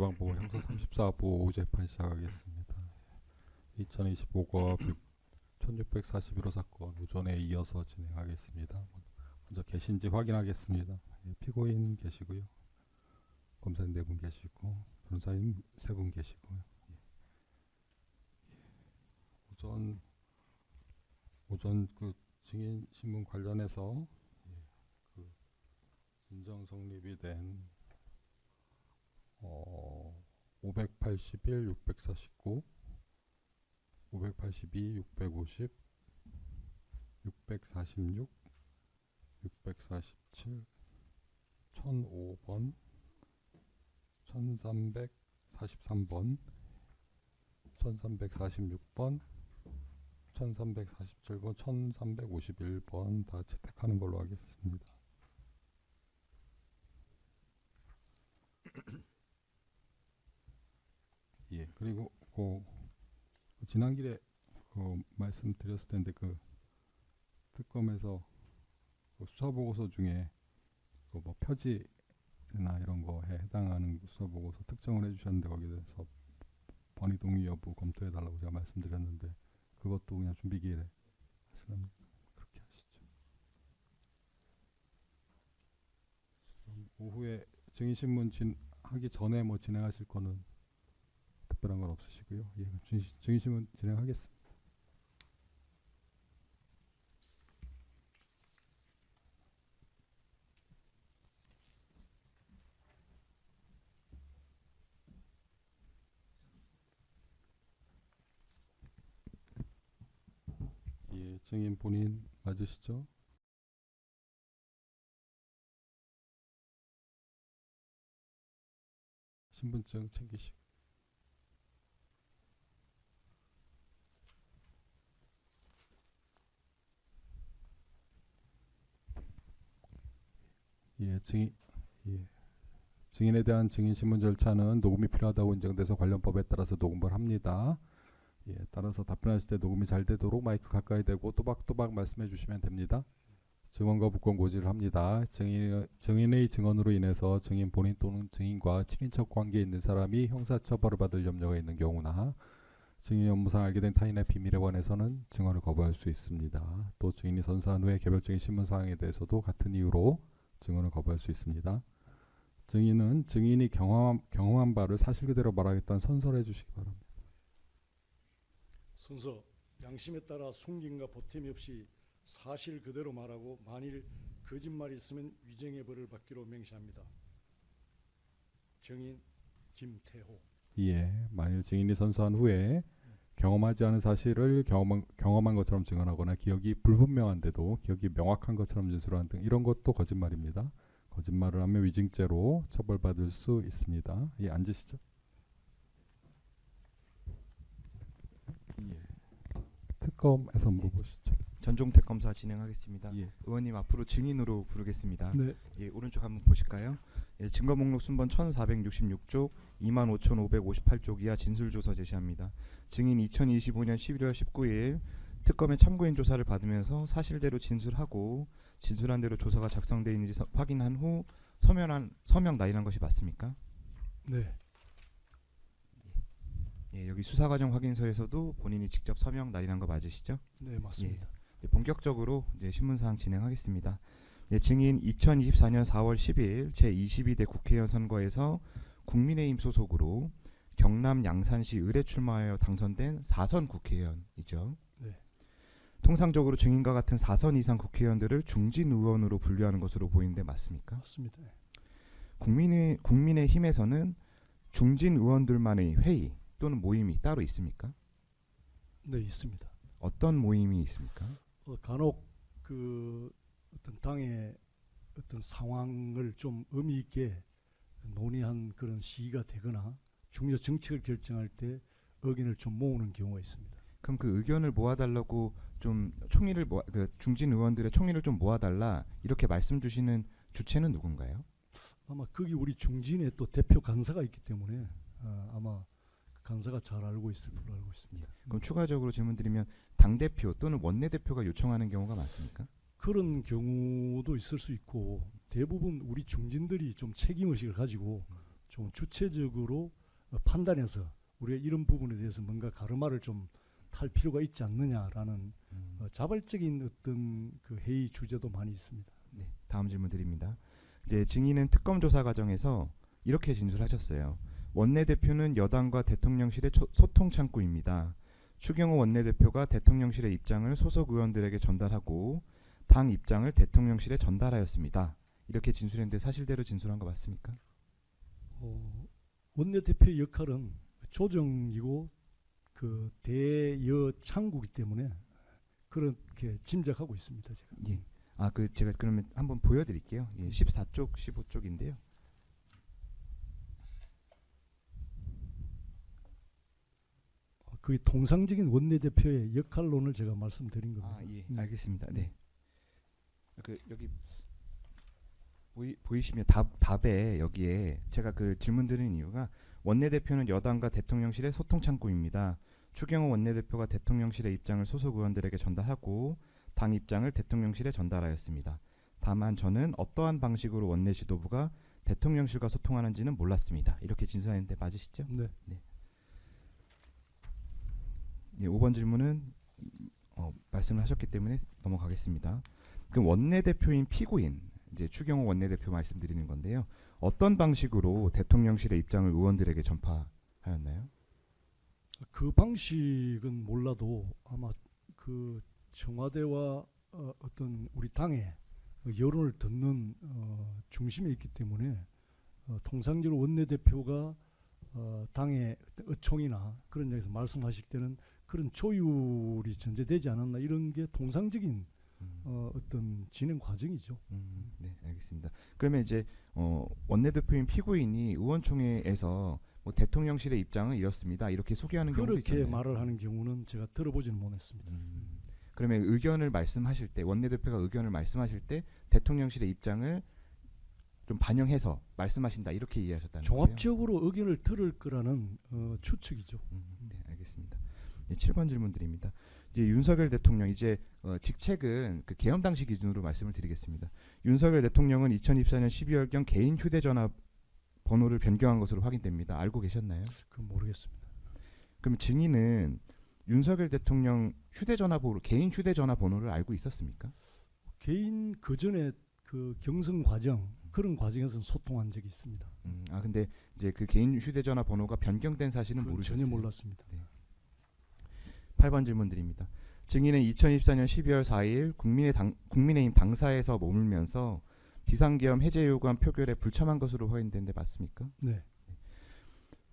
지방법원 형사 34부 오후 재판 시작하겠습니다. 2025과 1641호 사건 오전에 이어서 진행하겠습니다. 먼저 계신지 확인하겠습니다. 예, 피고인 계시고요. 검사님 4분 계시고 변호사님 3분 계시고요. 오전 그 증인 신문 관련해서 그 인정 성립이 된 581, 649, 582, 650, 646, 647, 1005번, 1343번, 1346번, 1347번, 1351번 다 채택하는 걸로 하겠습니다. 예, 그리고 지난 길에 말씀드렸을 텐데 그 특검에서 수사 보고서 중에 뭐 표지나 이런 거에 해당하는 수사 보고서 특정을 해주셨는데 거기에 대해서 번위 동의 여부 검토해 달라고 제가 말씀드렸는데 그것도 그냥 준비 기일에 하시면 그렇게 하시죠. 오후에 증인 신문 하기 전에 뭐 진행하실 거는 특별한 건 없으시고요. 예, 증인 신문 진행하겠습니다. 예, 증인 본인 맞으시죠? 신분증 챙기시고. 예, 증인에 대한 증인 신문 절차는 녹음이 필요하다고 인정돼서 관련 법에 따라서 녹음을 합니다. 예, 따라서 답변하실 때 녹음이 잘 되도록 마이크 가까이 대고 또박또박 말씀해 주시면 됩니다. 증언과 부권 고지를 합니다. 증인의 증언으로 인해서 증인 본인 또는 증인과 친인척 관계에 있는 사람이 형사처벌을 받을 염려가 있는 경우나 증인 업무상 알게 된 타인의 비밀에 관해서는 증언을 거부할 수 있습니다. 또 증인이 선서한 후에 개별적인 신문 사항에 대해서도 같은 이유로 증언을 거부할 수 있습니다. 증인은 증인이 경험한 바를 사실 그대로 말하겠다는 선서를 해주시기 바랍니다. 순서 양심에 따라 숨김과 보탬이 없이 사실 그대로 말하고 만일 거짓말이 있으면 위증의 벌을 받기로 명시합니다. 증인 김태호. 예, 만일 증인이 선서한 후에 경험하지 않은 사실을 경험한 것처럼 증언하거나 기억이 불분명한데도 기억이 명확한 것처럼 진술하는 등 이런 것도 거짓말입니다. 거짓말을 하면 위증죄로 처벌받을 수 있습니다. 예, 앉으시죠. 예. 특검에서 물어보시죠. 전종택 검사 진행하겠습니다. 예. 의원님 앞으로 증인으로 부르겠습니다. 네. 예, 오른쪽 한번 보실까요? 예, 증거 목록 순번 1466쪽 25,558쪽 이하 진술조서 제시합니다. 증인 2025년 11월 19일 특검의 참고인 조사를 받으면서 사실대로 진술하고 진술한 대로 조서가 작성되어 있는지 확인한 후 서명 나인한 것이 맞습니까? 네. 예, 여기 수사과정 확인서에서도 본인이 직접 서명 나인한 거 맞으시죠? 네, 맞습니다. 예, 본격적으로 이제 신문사항 진행하겠습니다. 예, 증인 2024년 4월 10일 제22대 국회의원 선거에서 국민의힘 소속으로 경남 양산시 을에 출마하여 당선된 4선 국회의원이죠. 네. 통상적으로 증인과 같은 4선 이상 국회의원들을 중진 의원으로 분류하는 것으로 보이는데 맞습니까? 맞습니다. 국민의힘에서는 중진 의원들만의 회의 또는 모임이 따로 있습니까? 네, 있습니다. 어떤 모임이 있습니까? 간혹 그 어떤 당의 어떤 상황을 좀 의미 있게 논의한 그런 시기가 되거나 중요 정책을 결정할 때 의견을 좀 모으는 경우가 있습니다. 그럼 그 의견을 모아달라고 좀 그 중진 의원들의 총의를 좀 모아달라 이렇게 말씀 주시는 주체는 누군가요? 아마 거기 우리 중진의 또 대표 간사가 있기 때문에 아마 간사가 잘 알고 있을 걸로 알고 있습니다. 그럼 추가적으로 질문드리면 당대표 또는 원내대표가 요청하는 경우가 많습니까? 그런 경우도 있을 수 있고 대부분 우리 중진들이 좀 책임의식을 가지고 좀 주체적으로 판단해서 우리가 이런 부분에 대해서 뭔가 가르마를 좀 탈 필요가 있지 않느냐라는 자발적인 어떤 그 회의 주제도 많이 있습니다. 네, 다음 질문 드립니다. 이제 증인은 특검 조사 과정에서 이렇게 진술하셨어요. 원내대표는 여당과 대통령실의 소통 창구입니다. 추경호 원내대표가 대통령실의 입장을 소속 의원들에게 전달하고 당 입장을 대통령실에 전달하였습니다. 이렇게 진술했는데 사실대로 진술한 거 맞습니까? 원내대표의 역할은 조정이고 그 대여 창구이기 때문에 그렇게 짐작하고 있습니다. 제가. 예. 그 제가 그러면 한번 보여드릴게요. 예, 14쪽, 15쪽인데요. 그 통상적인 원내대표의 역할론을 제가 말씀드린 겁니다. 예, 알겠습니다. 네. 여기 보이시면 답에 여기에 제가 그 질문 드린 이유가 원내대표는 여당과 대통령실의 소통 창구입니다. 추경호 원내대표가 대통령실의 입장을 소속 의원들에게 전달하고 당 입장을 대통령실에 전달하였습니다. 다만 저는 어떠한 방식으로 원내 지도부가 대통령실과 소통하는지는 몰랐습니다. 이렇게 진술했는데 맞으시죠? 네. 네. 5번 질문은 말씀을 하셨기 때문에 넘어가겠습니다. 그럼 원내대표인 피고인 이제 추경호 원내대표 말씀드리는 건데요. 어떤 방식으로 대통령실의 입장을 의원들에게 전파하였나요? 그 방식은 몰라도 아마 그 청와대와 어떤 우리 당의 여론을 듣는 중심에 있기 때문에 통상적으로 원내대표가 당의 의총이나 그런 데서 말씀하실 때는 그런 조율이 전제되지 않았나 이런 게 통상적인 어떤 진행 과정이죠. 네, 알겠습니다. 그러면 이제 원내대표인 피고인이 의원총회에서 뭐 대통령실의 입장은 이렇습니다. 이렇게 소개하는 경우도 그렇게 있었나요? 말을 하는 경우는 제가 들어보지는 못했습니다. 그러면 의견을 말씀하실 때 원내대표가 의견을 말씀하실 때 대통령실의 입장을 좀 반영해서 말씀하신다 이렇게 이해하셨다는 거예요? 종합적으로 의견을 들을 거라는 추측이죠. 네, 알겠습니다. 네, 7번 질문 드립니다. 이제 윤석열 대통령 이제 직책은 그 계엄 당시 기준으로 말씀을 드리겠습니다. 윤석열 대통령은 2024년 12월경 개인 휴대전화 번호를 변경한 것으로 확인됩니다. 알고 계셨나요? 그건 모르겠습니다. 그럼 증인은 윤석열 대통령 휴대전화 번호, 개인 휴대전화 번호를 알고 있었습니까? 개인 그 전에 그 경선 과정 그런 과정에서는 소통한 적이 있습니다. 근데 이제 그 개인 휴대전화 번호가 변경된 사실은 그건 모르셨어요? 전혀 몰랐습니다. 네. 8번 질문 드립니다. 증인은 2024년 12월 4일 국민의힘 당사에서 머물면서 비상계엄 해제 요구안 표결에 불참한 것으로 확인되는데 맞습니까? 네.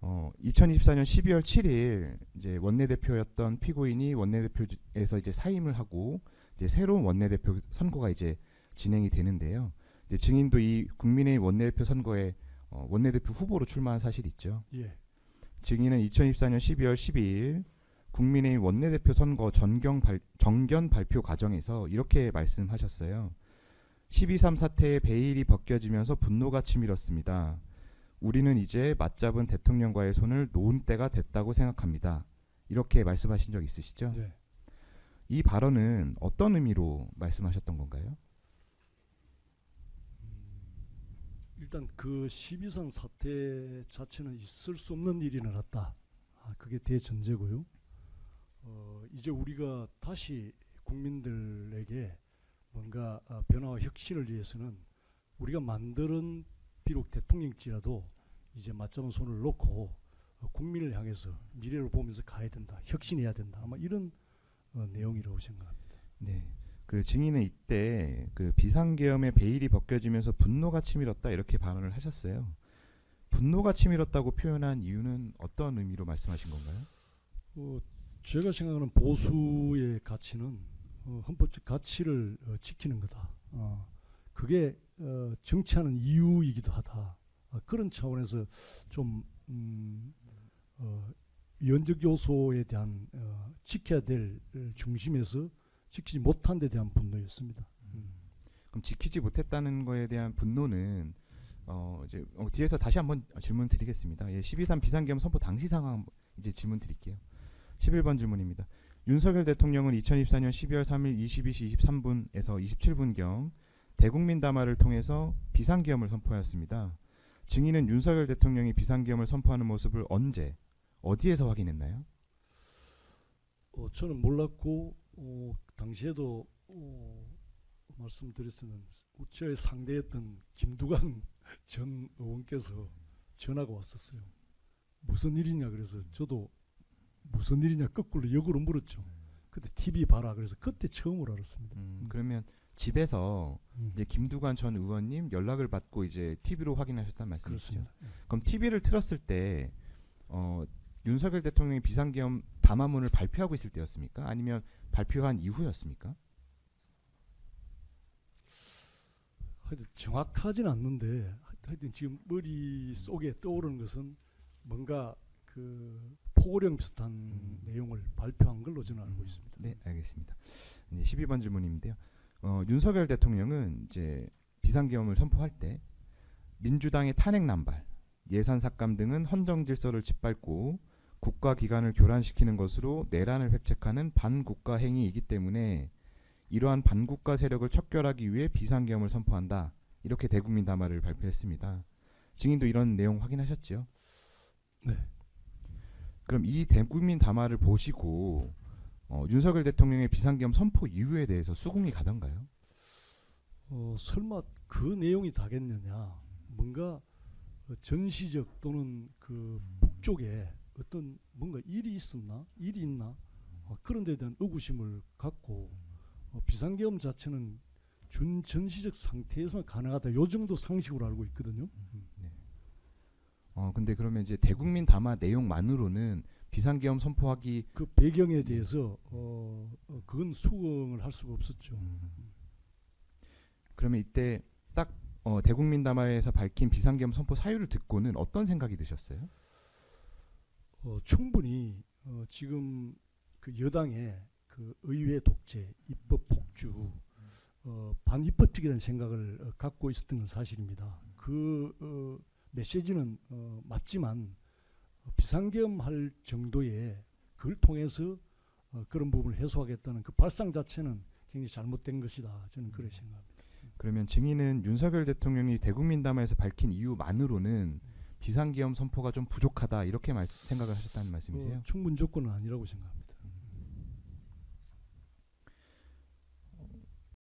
2024년 12월 7일 이제 원내대표였던 피고인이 원내대표에서 이제 사임을 하고 이제 새로운 원내대표 선거가 이제 진행이 되는데요. 이제 증인도 이 국민의힘 원내대표 선거에 원내대표 후보로 출마한 사실이 있죠. 예. 증인은 2024년 12월 12일 국민의힘 원내대표 선거 정견 발표 과정에서 이렇게 말씀하셨어요. 12.3 사태의 베일이 벗겨지면서 분노가 치밀었습니다. 우리는 이제 맞잡은 대통령과의 손을 놓은 때가 됐다고 생각합니다. 이렇게 말씀하신 적 있으시죠? 네. 이 발언은 어떤 의미로 말씀하셨던 건가요? 일단 그 12.3 사태 자체는 있을 수 없는 일이 일어났다. 그게 대전제고요. 이제 우리가 다시 국민들에게 뭔가 변화와 혁신을 위해서는 우리가 만드는 비록 대통령일지라도 이제 맞잡은 손을 놓고 국민을 향해서 미래를 보면서 가야 된다. 혁신해야 된다. 아마 이런 내용이라고 생각합니다. 네. 그 증인은 이때 그 비상계엄의 베일이 벗겨지면서 분노가 치밀었다 이렇게 발언을 하셨어요. 분노가 치밀었다고 표현한 이유는 어떤 의미로 말씀하신 건가요? 제가 생각하는 보수의 가치는 헌법적 가치를 지키는 거다. 그게 정치하는 이유이기도 하다. 그런 차원에서 좀 위헌적 요소에 대한 지켜야 될 중심에서 지키지 못한 데 대한 분노였습니다. 그럼 지키지 못했다는 거에 대한 분노는 이제 뒤에서 다시 한번 질문 드리겠습니다. 예, 12.3 비상계엄 선포 당시 상황 이제 질문 드릴게요. 11번 질문입니다. 윤석열 대통령은 2024년 12월 3일 22시 23분에서 27분경 대국민 담화를 통해서 비상계엄을 선포하였습니다. 증인은 윤석열 대통령이 비상계엄을 선포하는 모습을 언제 어디에서 확인했나요? 저는 몰랐고 당시에도 말씀드렸으면 저의 상대였던 김두관 전 의원께서 전화가 왔었어요. 무슨 일이냐 그래서 저도 무슨 일이냐 거꾸로 역으로 물었죠. 그때 TV 봐라 그래서 그때 처음으로 알았습니다. 그러면 집에서 이제 김두관 전 의원님 연락을 받고 이제 TV로 확인하셨다는 말씀이시죠? 그렇습니다. 그럼 TV를 틀었을 때 윤석열 대통령이 비상계엄 담화문을 발표하고 있을 때였습니까? 아니면 발표한 이후였습니까? 하여튼 정확하진 않는데 하여튼 지금 머릿속에 떠오르는 것은 뭔가 그 포고령 비슷한 내용을 발표한 걸로 저는 알고 있습니다. 네, 알겠습니다. 이제 12번 질문인데요. 윤석열 대통령은 이제 비상계엄을 선포할 때 민주당의 탄핵 남발, 예산 삭감 등은 헌정 질서를 짓밟고 국가 기관을 교란시키는 것으로 내란을 획책하는 반국가 행위이기 때문에 이러한 반국가 세력을 척결하기 위해 비상계엄을 선포한다. 이렇게 대국민 담화를 발표했습니다. 증인도 이런 내용 확인하셨죠? 네. 그럼 이 대국민 담화를 보시고 윤석열 대통령의 비상계엄 선포 이유에 대해서 수긍이 가던가요? 설마 그 내용이 다겠느냐? 뭔가 전시적 또는 그 북쪽에 어떤 뭔가 일이 있나? 그런 데에 대한 의구심을 갖고 비상계엄 자체는 전시적 상태에서만 가능하다. 요 정도 상식으로 알고 있거든요. 네. 근데 그러면 이제 대국민 담화 내용만으로는 비상계엄 선포하기 그 배경에 대해서 그건 수긍을 할 수가 없었죠. 그러면 이때 딱 대국민 담화에서 밝힌 비상계엄 선포 사유를 듣고는 어떤 생각이 드셨어요? 충분히 지금 그 여당의 그 의회 독재, 입법 폭주, 반입법적이라는 생각을 갖고 있었던 건 사실입니다. 그 메시지는 맞지만 비상계엄 할 정도의 그걸 통해서 그런 부분을 해소하겠다는 그 발상 자체는 굉장히 잘못된 것이다. 저는 그렇게 생각합니다. 그러면 증인은 윤석열 대통령이 대국민 담화에서 밝힌 이유만으로는 비상계엄 선포가 좀 부족하다 이렇게 생각을 하셨다는 말씀이세요? 충분 조건은 아니라고 생각합니다.